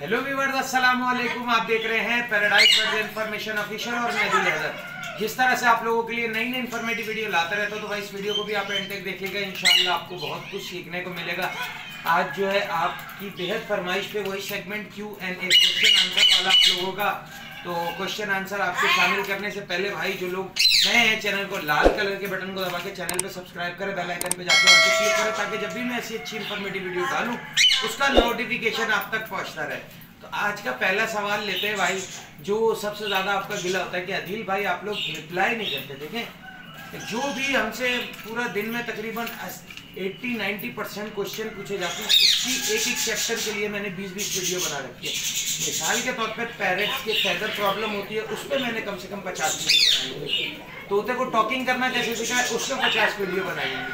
Hello viewers, अस्सलाम वालेकुम। आप देख रहे हैं पैराडाइज बर्ड्स इन्फॉर्मेशन ऑफिशियल और मैं दिल हैदर। जिस तरह से आप लोगों के लिए नई नई इन्फॉर्मेटिव वीडियो लाता रहता हूं, तो भाई इस वीडियो को भी आप एंड तक देखिएगा। इंशाल्लाह आपको बहुत कुछ सीखने को मिलेगा। आज जो है आपकी बेहद फरमाइश पे वही सेगमेंट Q&A क्वेश्चन आंसर वाला आप लोगों का। तो क्वेश्चन आंसर आपको शामिल करने से पहले भाई जो लोग नए हैं, चैनल को लाल कलर के बटन को दबा के चैनल पे सब्सक्राइब करें, बेल आइकन पे जाकर और क्लिक करें ताकि जब भी मैं ऐसी अच्छी इन्फॉर्मेटिव वीडियो डालूं उसका नोटिफिकेशन आप तक पहुंचता रहे। तो आज का पहला सवाल लेते हैं भाई, जो सबसे ज्यादा आपका गिला होता है कि अदिल भाई आप लोग रिप्लाई नहीं करते। देखें, जो भी हमसे पूरा दिन में तकरीबन 80-90% क्वेश्चन पूछे जाते हैं, उसकी एक एक चैप्टर के लिए मैंने 20-20 वीडियो बना रखी है। मिसाल के तौर पर पैरेट्स के फेदर प्रॉब्लम होती है, उस पर मैंने कम से कम 50 वीडियो बनाई होगी। तोते को टॉकिंग करना कैसे सिखाए, उस पर 50 वीडियो बनाई होंगी।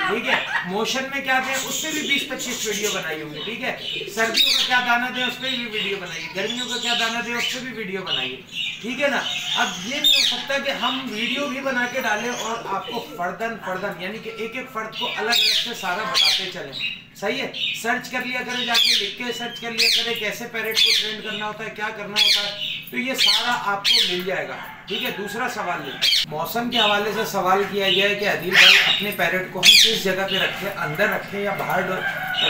ठीक है, मोशन में क्या दें, उस पर भी 20-25 वीडियो बनाई होंगी। ठीक है, सर्दियों का क्या दाना दें, उस पर भी वीडियो बनाइए, गर्मियों का क्या दाना दें, उस पर भी वीडियो बनाइए। ठीक है ना। अब ये नहीं हो सकता कि हम वीडियो भी बना के डालें और आपको फर्दन यानी कि एक एक फर्द को अलग अलग से सारा बताते चलें। सही है, सर्च कर लिया करें, जाके लिख के सर्च कर लिया करें कैसे पैरेट को ट्रेन करना होता है, क्या करना होता है, तो ये सारा आपको मिल जाएगा। ठीक है, दूसरा सवाल लें। मौसम के हवाले से सवाल किया गया है कि अदिल भाई अपने पैरेट को हम किस जगह पे रखें, अंदर रखें या बाहर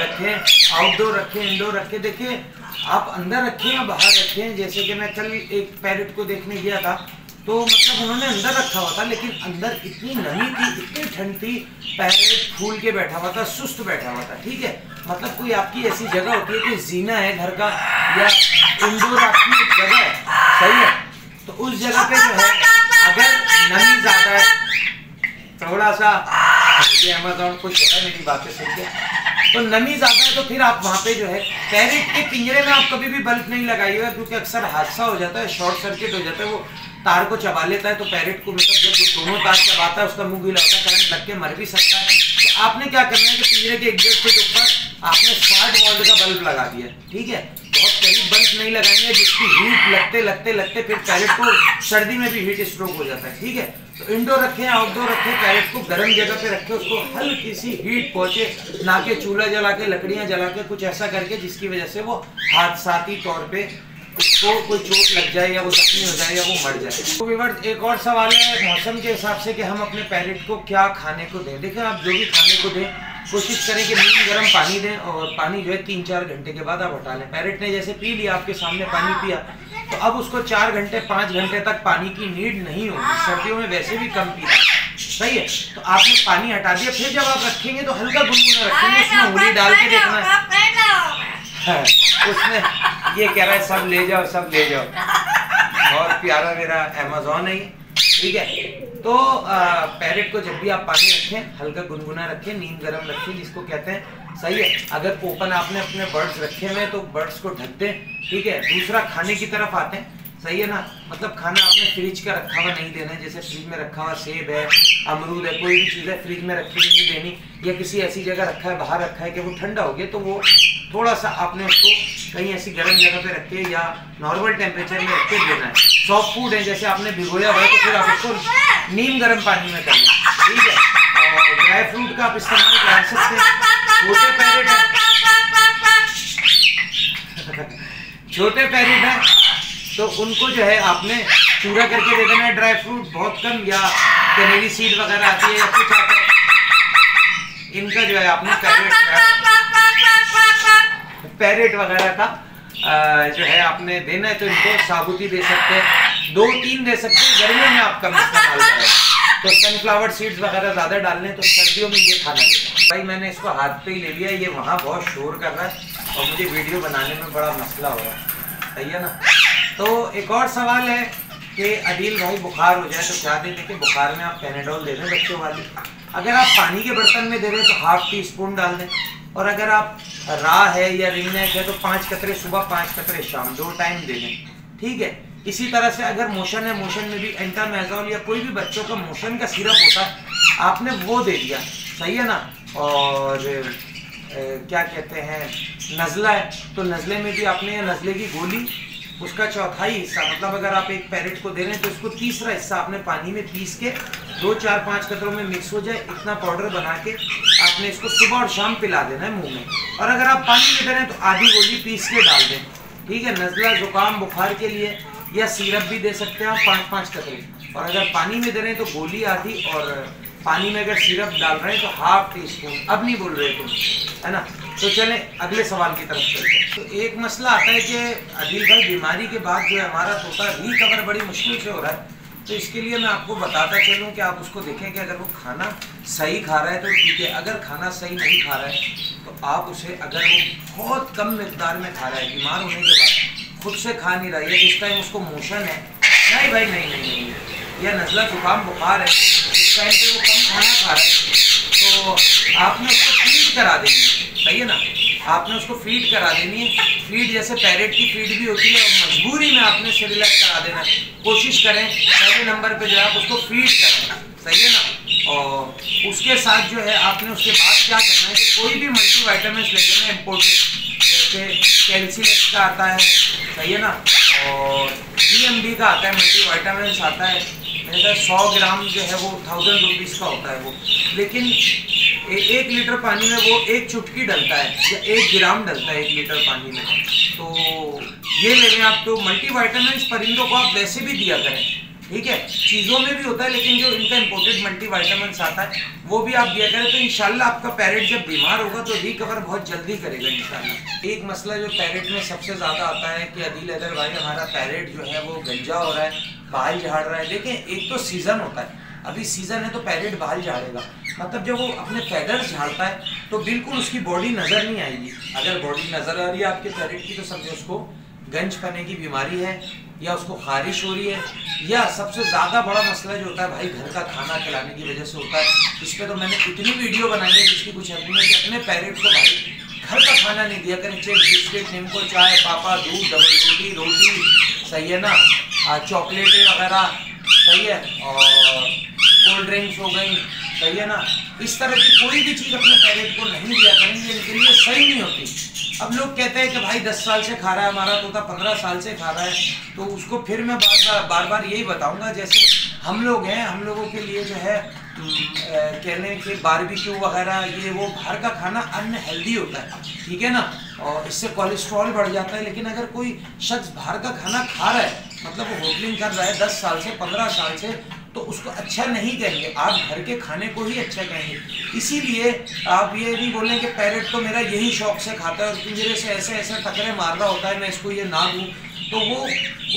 रखें, आउटडोर रखें, इंडोर रखें। देखिए, आप अंदर रखें या बाहर रखें। जैसे कि मैं कल एक पैरेट को देखने गया था, तो मतलब उन्होंने अंदर रखा हुआ था, लेकिन अंदर इतनी नमी थी, इतनी ठंड थी, पैरेट फूल के बैठा हुआ था, सुस्त बैठा हुआ था। ठीक है, मतलब कोई आपकी ऐसी जगह होती है कि जीना है घर का या इंडोर आपकी एक जगह है, सही है, तो उस जगह पे जो है अगर नमी ज्यादा है, थोड़ा सा अमेज़न कुछ है मेरी बातें सुन के, तो नमी ज्यादा है तो फिर आप वहाँ पे जो है पैरेट के पिंजरे में आप कभी भी बल्ब नहीं लगाइएगा, क्योंकि अक्सर हादसा हो जाता है, शॉर्ट सर्किट हो जाता है, वो तार को चबा लेता है। तो पैरेट को मतलब जब दोनों तार चबाता है उसका मुंह गीला होता है, करंट लग के मर भी सकता है। तो आपने क्या करना है कि पिंजरे के 1-1.5 फीट ऊपर आपने 60 वोल्ट का बल्ब लगा दिया। ठीक है, बहुत करीब बल्ब नहीं लगाएंगे जिसकी हीट लगते फिर पैरेट को सर्दी में भी हीट स्ट्रोक हो जाता है। ठीक है, तो इंडोर रखें, आउटडोर रखें, पैरेट को गर्म जगह पे रखें, उसको हल्की सी हीट पहुंचे, ना कि चूल्हा जला के, लकड़ियां जला के, कुछ ऐसा करके जिसकी वजह से वो हादसाती तौर पे उसको कोई चोट लग जाए या वो जख्मी हो जाए या वो मर जाए। तो व्यूअर्स, एक और सवाल है मौसम के हिसाब से कि हम अपने पैरेट को क्या खाने को दें। देखिए, आप जो भी खाने को दें, कोशिश करें कि नीम गर्म पानी दें, और पानी जो है 3-4 घंटे के बाद आप हटा लें। पैरेट ने जैसे पी लिया, आपके सामने पानी पिया, तो अब उसको 4 घंटे 5 घंटे तक पानी की नीड नहीं होगी। सर्दियों में वैसे भी कम पीता है, सही है, तो आपने पानी हटा दिया। फिर जब आप रखेंगे तो हल्का गुनगुना रखेंगे, उसमें उंगली डाल के देखना है। उसमें ये कह रहा है सब ले जाओ, सब ले जाओ, बहुत प्यारा मेरा अमेज़न है। ठीक है, तो पैरेट को जब भी आप पानी रखें, हल्का गुनगुना रखें, नीम गर्म रखें जिसको कहते हैं, सही है। अगर ओपन आपने अपने बर्ड्स रखे हुए तो बर्ड्स को ढक दें। ठीक है, दूसरा खाने की तरफ आते हैं, सही है ना। मतलब खाना आपने फ्रिज का रखा हुआ नहीं देना है, जैसे फ्रिज में रखा हुआ सेब है, अमरूद है, कोई भी चीज़ है फ्रिज में रखी हुई नहीं देनी, या किसी ऐसी जगह रखा है, बाहर रखा है कि वो ठंडा हो गया, तो वो थोड़ा सा आपने उसको कहीं ऐसी गर्म जगह पे रख के या नॉर्मल टेम्परेचर में रख के देना है। सॉफ्ट फूड है, जैसे आपने भिगोया हुआ है तो फिर आप उसको नीम गर्म पानी में करना। ठीक है, और ड्राई फ्रूट का आप इस्तेमाल कर सकते हैं। छोटे पैरेट है तो उनको जो है आपने चूरा करके दे देना है, ड्राई फ्रूट बहुत कम, या कनेरी सीड वगैरह आती है या कुछ आता है, इनका जो है आपने पैरेट वगैरह का जो है आपने देना है। तो इनको साबुती दे सकते हैं, 2-3 दे सकते हैं। गर्मियों में आप कम इस्तेमाल करें तो सनफ्लावर सीड्स वगैरह ज़्यादा डाल लें, तो सर्दियों में ये खाना देना। भाई मैंने इसको हाथ पे ही ले लिया, ये वहाँ बहुत शोर कर रहा है और मुझे वीडियो बनाने में बड़ा मसला हो रहा है, सही है ना। तो एक और सवाल है कि अदिल भाई बुखार हो जाए तो क्या दें। देखिए, बुखार में आप पैनाडोल दे दें बच्चों वाली। अगर आप पानी के बर्तन में दे रहे हैं तो 1/2 टीस्पून डाल दें, और अगर आप रा है या रिंग नेक है तो 5 कतरे सुबह 5 कतरे शाम, 2 टाइम दे दें। ठीक है, इसी तरह से अगर मोशन है, मोशन में भी एंटामेजोल या कोई भी बच्चों का मोशन का सिरप होता है, आपने वो दे दिया, सही है ना। और क्या कहते हैं, नज़ला है तो नज़ले में भी आपने, या नज़ले की गोली उसका 1/4 हिस्सा, मतलब अगर आप एक पैरेट को दे रहे हैं तो उसको 1/3 हिस्सा आपने पानी में पीस के 2-4-5 कतरों में मिक्स हो जाए, इतना पाउडर बना के आपने इसको सुबह और शाम पिला देना है मुंह में। और अगर आप पानी में दे रहे हैं तो आधी गोली पीस के डाल दें। ठीक है। नज़ला जुकाम बुखार के लिए या सिरप भी दे सकते हैं आप 5-5 कतरे, और अगर पानी में दे रहे हैं तो गोली आधी, और पानी में अगर सिरप डाल रहे हैं तो 1/2 टीस्पून। अब नहीं बोल रहे तुम, है ना। तो चलें अगले सवाल की तरफ चलते हैं। तो एक मसला आता है कि आदिल भाई बीमारी के बाद जो है हमारा तोता रिकवर बड़ी मुश्किल से हो रहा है। तो इसके लिए मैं आपको बताता चलूँ कि आप उसको देखें कि अगर वो खाना सही खा रहा है तो ठीक है, अगर खाना सही नहीं खा रहा है तो आप उसे, अगर वो बहुत कम मिकदार में खा रहा है, बीमार होने के बाद खुद से खा नहीं रहा है, जिस टाइम उसको मोशन है, नहीं भाई नहीं, या नज़ला जुकाम बुखार है, इस टाइम पे वो कम खाना खा रहा है, तो आपने उसको फीड करा देनी है, सही है ना। आपने उसको फीड करा देनी है। फीड जैसे पैरेट की फीड भी होती है, और मजबूरी में आपने सेरेलैक करा देना है। कोशिश करें पहले नंबर पे जो है आप उसको फीड करें, सही है ना। और उसके साथ जो है आपने उसके बाद क्या करना है कि कोई भी मल्टीविटामिन ले लेना इम्पोर्टेड, जैसे कैल्शियम का आता है, सही है ना, और DMB का आता है, मल्टीविटामिन आता है। मेरे पास 100 ग्राम जो है वो 1000 रुपीज़ का होता है वो, लेकिन 1 लीटर पानी में वो 1 चुटकी डलता है या 1 ग्राम डलता है 1 लीटर पानी में। तो ये ले लें आप। तो मल्टीविटामिन परिंदों को आप वैसे भी दिया करें, ठीक है, चीज़ों में भी होता है, लेकिन जो इनका इम्पोर्टेड मल्टीविटामिन आता है वो भी आप दिया करें। तो इंशाल्लाह आपका पैरेट जब बीमार होगा तो रिकवर बहुत जल्दी करेगा इंशाल्लाह। एक मसला जो पैरेट में सबसे ज़्यादा आता है कि अदील हैदर भाई हमारा पैरेट जो है वो गंजा हो रहा है, बाल झाड़ रहा है। देखें, एक तो सीज़न होता है, अभी सीज़न है तो पैरेट बाल झाड़ेगा, मतलब जब वो अपने फैदर्स झाड़ता है तो बिल्कुल उसकी बॉडी नज़र नहीं आएगी। अगर बॉडी नज़र आ रही है आपके पैरेट की तो समझो उसको गंज पने की बीमारी है, या उसको खारिश हो रही है, या सबसे ज़्यादा बड़ा मसला जो होता है भाई घर का खाना खिलाने की वजह से होता है। इस पर तो मैंने इतनी वीडियो बनाई है जिसकी कुछ हद नहीं है, कि अपने पैरेट को भाई घर का खाना नहीं दिया करें। चाहे बिस्किट, नींबू चाय, पापा दूध, डबल रोटी, सही है ना, चॉकलेटें वगैरह, सही है, और कोल्ड ड्रिंक्स हो गई, सही है ना, इस तरह की कोई भी चीज़ अपने पैरेट को नहीं दिया करेंगे, इनके लिए सही नहीं होती। अब लोग कहते हैं कि भाई 10 साल से खा रहा है हमारा तोता, 15 साल से खा रहा है, तो उसको फिर मैं बार बार यही बताऊंगा, जैसे हम लोग हैं, हम लोगों के लिए जो है कह लें कि बारबेक्यू वगैरह ये वो बाहर का खाना अनहेल्दी होता है, ठीक है ना, और इससे कोलेस्ट्रॉल बढ़ जाता है। लेकिन अगर कोई शख्स बाहर का खाना खा रहा है, मतलब वो होटलिंग कर रहा है 10 साल से, 15 साल से, तो उसको अच्छा नहीं कहेंगे, आप घर के खाने को ही अच्छा कहेंगे। इसीलिए आप ये नहीं बोलें कि पैरेट तो मेरा यही शौक से खाता है और पिंजरे से ऐसे ऐसे टकरे मार रहा होता है, मैं इसको ये ना दूँ, तो वो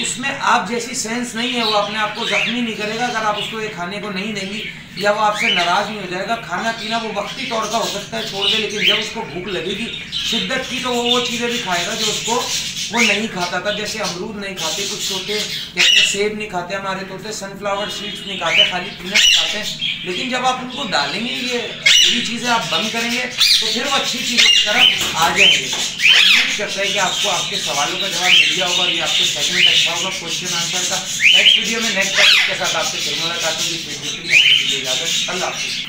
उसमें आप जैसी सेंस नहीं है, वो अपने आप को जख्मी नहीं करेगा अगर आप उसको ये खाने को नहीं देंगी, या वो आपसे नाराज़ नहीं हो जाएगा। खाना पीना वो वक्ती तौर का हो सकता है, छोड़ दे, लेकिन जब उसको भूख लगेगी शिद्दत की तो वो चीज़ें भी खाएगा जो उसको वो नहीं खाता था। जैसे अमरूद नहीं खाते कुछ तोते, जैसे सेब नहीं खाते हमारे तोते, सनफ्लावर सीड्स नहीं खाते, खाली पीनट खाते हैं। लेकिन जब आप उनको डालेंगे, ये बुरी चीज़ें आप बंद करेंगे, तो फिर वो अच्छी चीज़ों की तरफ आ जाएंगे। उम्मीद करता है कि आपको आपके सवालों का जवाब मिल गया होगा और ये आपके सेगमेंट अच्छा होगा क्वेश्चन आंसर का। नेक्स्ट वीडियो में नेक्स्ट टॉपिक के साथ आपसे फिर मुलाकात होगी। इजाज़त, अल्लाह हाफ़िज़।